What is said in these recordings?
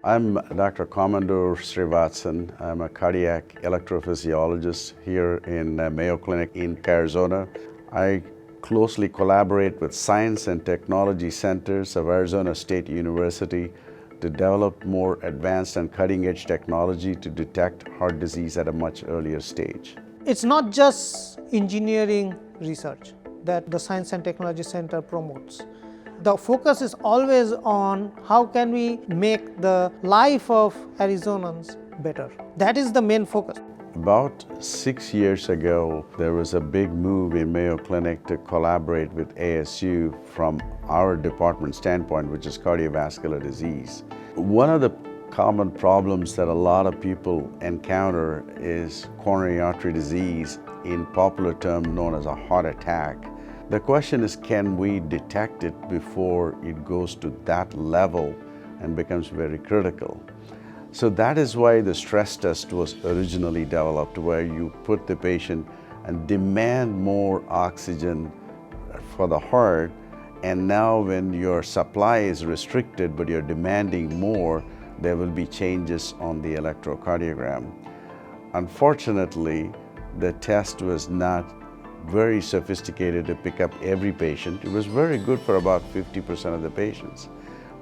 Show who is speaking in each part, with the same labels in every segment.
Speaker 1: I'm Dr. Commodore Srivathsan. I'm a cardiac electrophysiologist here in Mayo Clinic in Arizona. I closely collaborate with science and technology centers of Arizona State University to develop more advanced and cutting-edge technology to detect heart disease at a much earlier stage.
Speaker 2: It's not just engineering research that the Science and Technology Center promotes. The focus is always on how can we make the life of Arizonans better. That is the main focus.
Speaker 1: About 6 years ago, there was a big move in Mayo Clinic to collaborate with ASU from our department standpoint, which is cardiovascular disease. One of the common problems that a lot of people encounter is coronary artery disease, in popular term known as a heart attack. The question is, can we detect it before it goes to that level and becomes very critical? So that is why the stress test was originally developed, where you put the patient and demand more oxygen for the heart, and now when your supply is restricted but you're demanding more, there will be changes on the electrocardiogram. Unfortunately, the test was not very sophisticated to pick up every patient. It was very good for about 50% of the patients,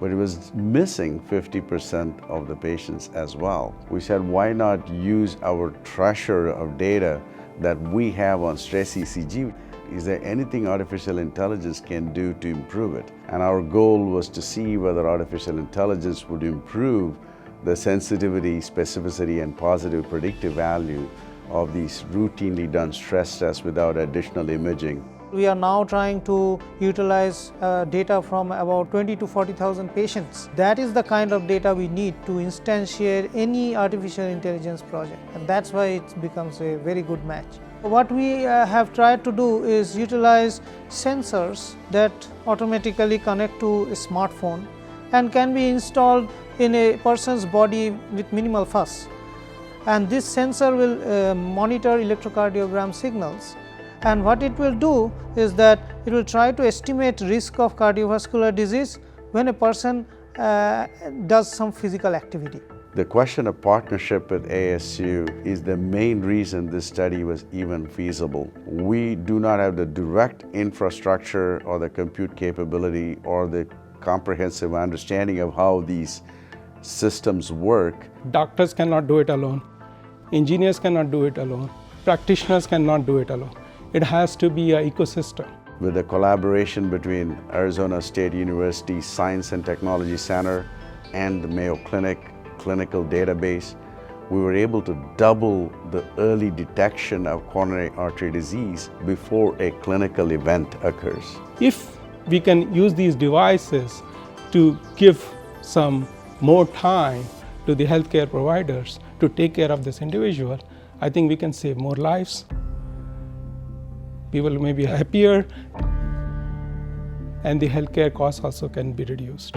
Speaker 1: but it was missing 50% of the patients as well. We said, why not use our treasure of data that we have on stress ECG? Is there anything artificial intelligence can do to improve it? And our goal was to see whether artificial intelligence would improve the sensitivity, specificity, and positive predictive value of these routinely done stress tests without additional imaging.
Speaker 2: We are now trying to utilize data from about 20 to 40,000 patients. That is the kind of data we need to instantiate any artificial intelligence project, and that's why it becomes a very good match. What we have tried to do is utilize sensors that automatically connect to a smartphone and can be installed in a person's body with minimal fuss. And this sensor will monitor electrocardiogram signals, and what it will do is that it will try to estimate risk of cardiovascular disease when a person does some physical activity.
Speaker 1: The question of partnership with ASU is the main reason this study was even feasible. We do not have the direct infrastructure or the compute capability or the comprehensive understanding of how these systems work.
Speaker 3: Doctors cannot do it alone. Engineers cannot do it alone. Practitioners cannot do it alone. It has to be an ecosystem.
Speaker 1: With the collaboration between Arizona State University Science and Technology Center and the Mayo Clinic clinical database, we were able to double the early detection of coronary artery disease before a clinical event occurs.
Speaker 3: If we can use these devices to give some more time to the healthcare providers to take care of this individual, I think we can save more lives. People may be happier, and the healthcare costs also can be reduced.